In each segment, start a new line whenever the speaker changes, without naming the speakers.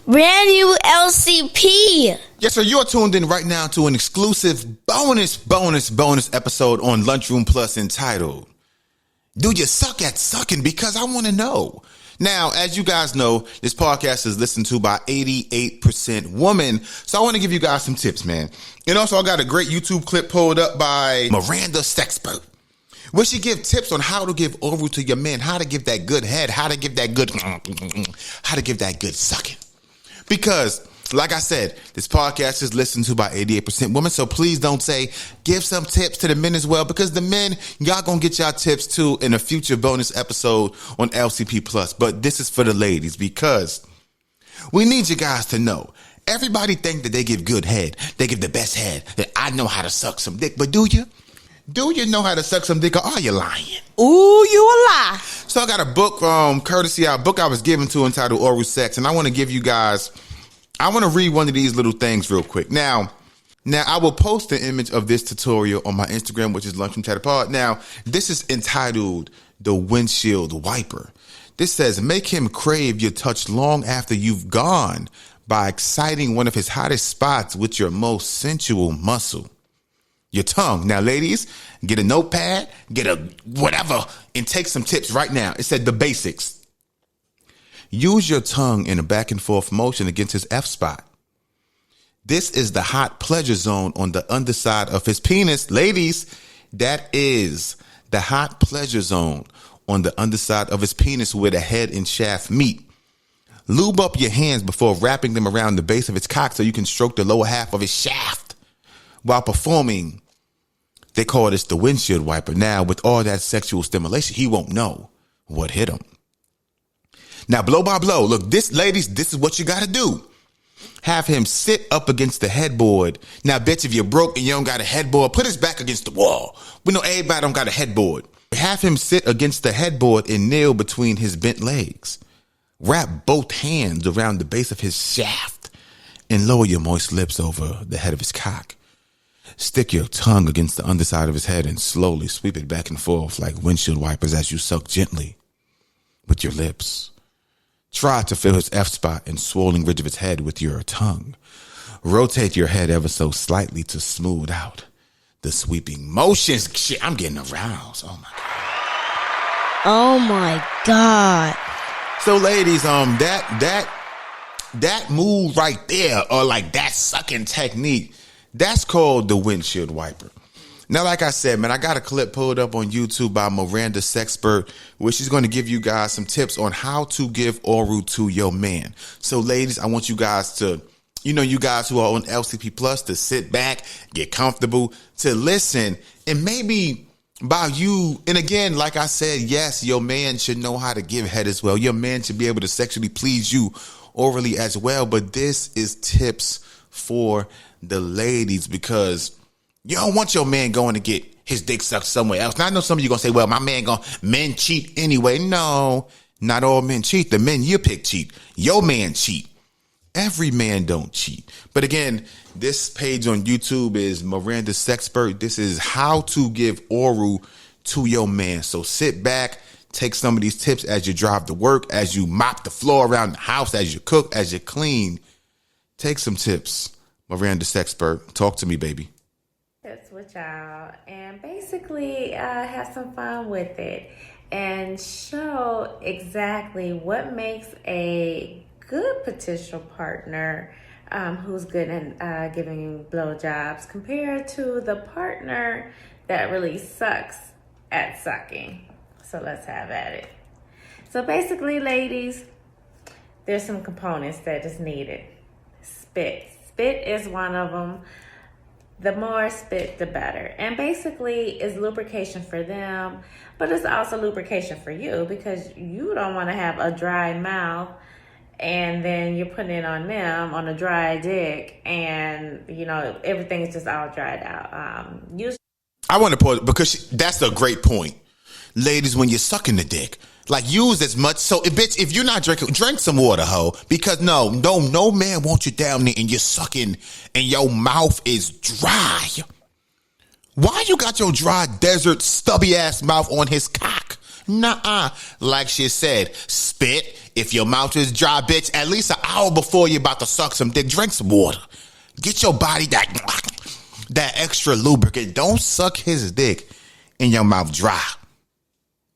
Brand new LCP.
Yes, sir. You're tuned in right now to an exclusive bonus episode on Lunchroom Plus entitled, Do You Suck at Sucking? Because I want to know. Now, as you guys know, this podcast is listened to by 88% women. So I want to give you guys some tips, man. And also, I got a great YouTube clip pulled up by Miranda Sexpert, where she give tips on how to give oral to your men, how to give that good head, how to give that good sucking. Because, like I said, this podcast is listened to by 88% women. So please don't say, give some tips to the men as well, because the men, y'all gonna get y'all tips too in a future bonus episode on LCP Plus. But this is for the ladies, because we need you guys to know. Everybody think that they give good head. They give the best head. That I know how to suck some dick. But do you? Do you know how to suck some dick, or are you lying?
Ooh, you a lie.
So I got a book, courtesy of a book I was given to entitled Oral Sex, and I want to give you guys, I want to read one of these little things real quick. Now I will post an image of this tutorial on my Instagram, which is Lunchroom Chatter Pod. Now, this is entitled The Windshield Wiper. This says, make him crave your touch long after you've gone by exciting one of his hottest spots with your most sensual muscle. Your tongue. Now, ladies, get a notepad, get a whatever, and take some tips right now. It said the basics. Use your tongue in a back and forth motion against his F spot. This is the hot pleasure zone on the underside of his penis. Ladies, that is the hot pleasure zone on the underside of his penis where the head and shaft meet. Lube up your hands before wrapping them around the base of his cock so you can stroke the lower half of his shaft. While performing, they call this the windshield wiper. Now, with all that sexual stimulation, he won't know what hit him. Now, blow by blow, look, this, ladies, this is what you got to do. Have him sit up against the headboard. Now, bitch, if you're broke and you don't got a headboard, put his back against the wall. We know everybody don't got a headboard. Have him sit against the headboard and kneel between his bent legs. Wrap both hands around the base of his shaft and lower your moist lips over the head of his cock. Stick your tongue against the underside of his head and slowly sweep it back and forth like windshield wipers as you suck gently with your lips. Try to fill his F spot and swollen ridge of his head with your tongue. Rotate your head ever so slightly to smooth out the sweeping motions. Shit, I'm getting aroused. Oh my God.
Oh my God.
So ladies, that move right there, or like that sucking technique, that's called the windshield wiper. Now, like I said, man, I got a clip pulled up on YouTube by Miranda Sexpert, where she's going to give you guys some tips on how to give oral to your man. So, ladies, I want you guys to, you guys who are on LCP Plus, to sit back, get comfortable, to listen, and maybe by you, and again, like I said, yes, your man should know how to give head as well. Your man should be able to sexually please you orally as well. But this is tips for the ladies, because you don't want your man going to get his dick sucked somewhere else. Now, I know some of you going to say, well, my man men cheat anyway. No, not all men cheat. The men you pick cheat. Your man cheat. Every man don't cheat. But again, this page on YouTube is Miranda Sexpert. This is how to give oral to your man. So sit back, take some of these tips as you drive to work, as you mop the floor around the house, as you cook, as you clean. Take some tips. Miranda Sexpert, talk to me, baby.
Tips with y'all, and basically have some fun with it and show exactly what makes a good potential partner who's good at giving blowjobs compared to the partner that really sucks at sucking. So let's have at it. So basically, ladies, there's some components that is needed. Spit is one of them. The more spit, the better. And basically, it's lubrication for them, but it's also lubrication for you, because you don't want to have a dry mouth and then you're putting it on them on a dry dick, and everything's just all dried out.
I want to pause, because that's a great point. Ladies, when you're sucking the dick, like, use as much. So, bitch, if you're not drinking, drink some water, ho. Because no man wants you down there and you're sucking and your mouth is dry. Why you got your dry desert stubby ass mouth on his cock? Nuh-uh. Like she said, spit. If your mouth is dry, bitch, at least an hour before you're about to suck some dick, drink some water. Get your body that extra lubricant. Don't suck his dick in your mouth dry.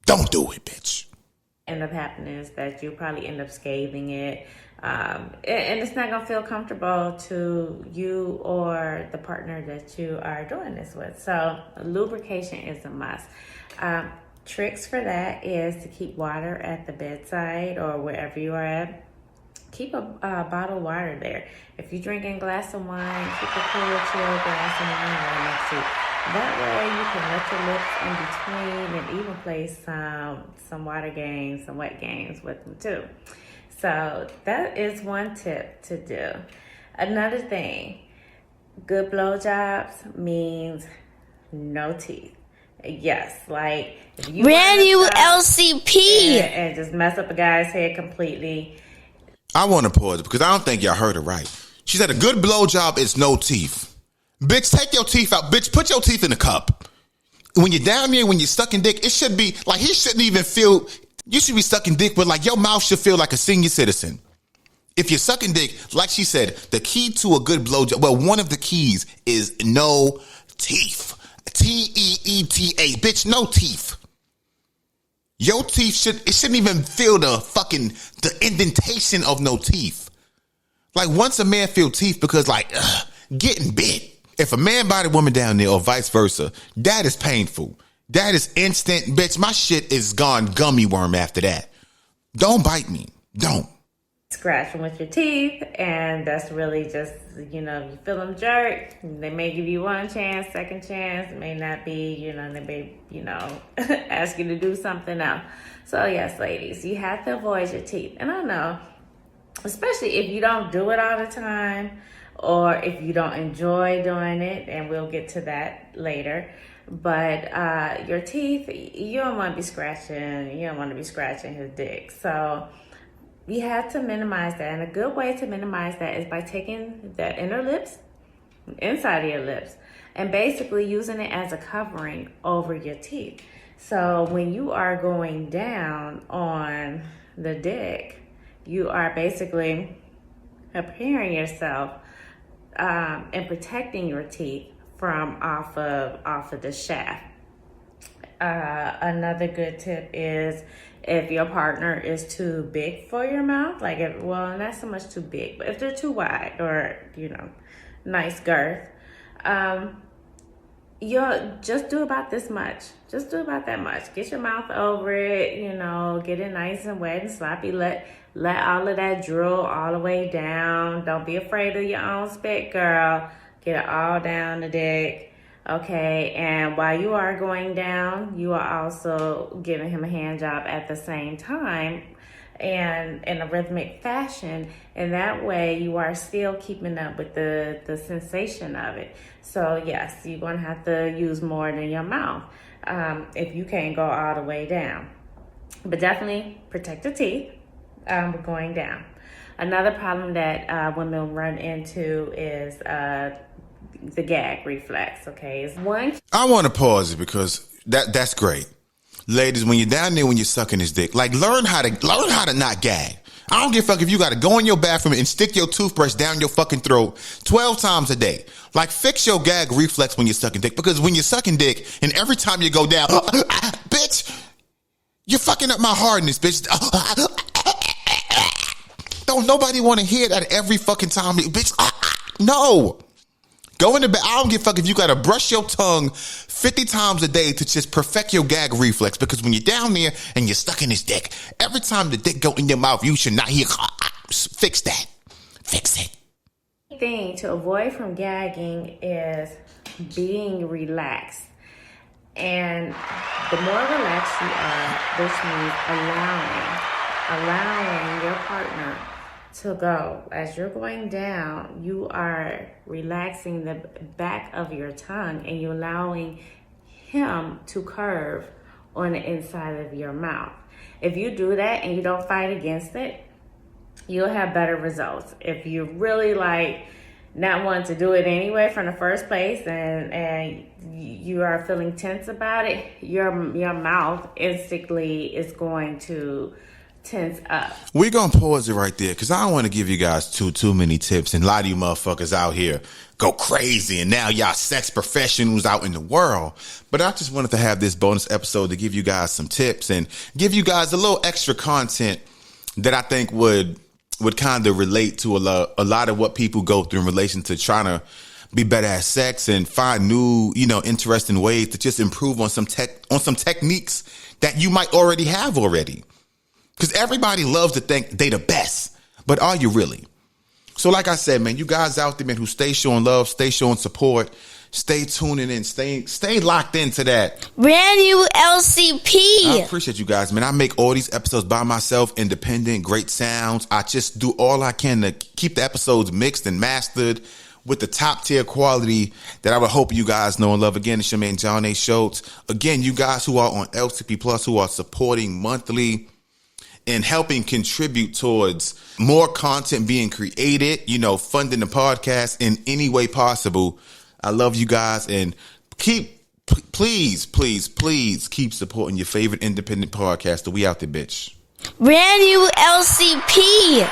Don't do it, bitch.
End up happening is that you probably end up scathing it. And it's not going to feel comfortable to you or the partner that you are doing this with. So lubrication is a must. Tricks for that is to keep water at the bedside or wherever you are at. Keep a bottle of water there. If you're drinking a glass of wine, keep a cool, chill glass of wine right next to you. That way you can let your lips in between and even play some water games, some wet games with them too. So that is one tip to do. Another thing, good blowjobs means no teeth. Yes, like if you
Brand new LCP
and just mess up a guy's head completely.
I want to pause because I don't think y'all heard it right. She said a good blowjob is no teeth. Bitch, take your teeth out. Bitch, put your teeth in the cup. When you're down there, when you're sucking dick, it should be like he shouldn't even feel. You should be sucking dick, but like your mouth should feel like a senior citizen. If you're sucking dick, like she said, the key to a good blowjob, well, one of the keys is no teeth. Teeta. Bitch, no teeth. Your teeth shouldn't even feel the indentation of no teeth. Like once a man feel teeth because getting bit. If a man bite a woman down there or vice versa, that is painful. That is instant. Bitch, my shit is gone gummy worm after that. Don't bite me. Don't.
Scratching with your teeth, and that's really just, you feel them jerk. They may give you one chance, second chance. It may not be, they may, ask you to do something else. So yes, ladies, you have to avoid your teeth. And I know, especially if you don't do it all the time, or if you don't enjoy doing it, and we'll get to that later. But your teeth, you don't want to be scratching. You don't want to be scratching his dick. So you have to minimize that. And a good way to minimize that is by taking the inner lips, inside of your lips, and basically using it as a covering over your teeth. So when you are going down on the dick, you are basically preparing yourself and protecting your teeth from off of the shaft. Another good tip is if your partner is too big for your mouth, not so much too big, but if they're too wide or, nice girth, you'll just do about this much. Just do about that much. Get your mouth over it, get it nice and wet and sloppy. Let all of that drool all the way down. Don't be afraid of your own spit, girl. Get it all down the dick. Okay, and while you are going down, you are also giving him a hand job at the same time and in a rhythmic fashion. And that way you are still keeping up with the sensation of it. So yes, you're going to have to use more than your mouth if you can't go all the way down. But definitely protect the teeth going down. Another problem that women run into is the gag reflex. Okay, is one.
I want to pause it because that's great, ladies. When you're down there, when you're sucking his dick, learn how to not gag. I don't give a fuck if you got to go in your bathroom and stick your toothbrush down your fucking throat 12 times a day. Fix your gag reflex when you're sucking dick, because when you're sucking dick and every time you go down, bitch, you're fucking up my hardness, bitch. Don't nobody want to hear that every fucking time, bitch. No. Go in the bed. I don't give a fuck if you got to brush your tongue 50 times a day to just perfect your gag reflex, because when you're down there and you're stuck in his dick, every time the dick go in your mouth, you should not hear. Fix that. Fix it.
The thing to avoid from gagging is being relaxed. And the more relaxed you are, this means allowing your partner to go. As you're going down, you are relaxing the back of your tongue and you're allowing him to curve on the inside of your mouth. If you do that and you don't fight against it, you'll have better results. If you really not wanting to do it anyway from the first place, and you are feeling tense about it, your mouth instantly is going to tense up.
We're going to pause it right there because I don't want to give you guys too many tips, and a lot of you motherfuckers out here go crazy, and now y'all sex professionals out in the world. But I just wanted to have this bonus episode to give you guys some tips and give you guys a little extra content that I think would kind of relate to a lot of what people go through in relation to trying to be better at sex and find new, interesting ways to just improve on some techniques that you might already have already. Because everybody loves to think they the best, but are you really? So like I said, man, you guys out there, man, who stay showing love, stay showing support, stay tuning in, stay locked into that.
Brand new LCP.
I appreciate you guys, man. I make all these episodes by myself, independent, great sounds. I just do all I can to keep the episodes mixed and mastered with the top tier quality that I would hope you guys know and love. Again, it's your man, John A. Schultz. Again, you guys who are on LCP Plus, who are supporting monthly and helping contribute towards more content being created, funding the podcast in any way possible. I love you guys, and please keep supporting your favorite independent podcaster. We out there, bitch.
Brand new LCP.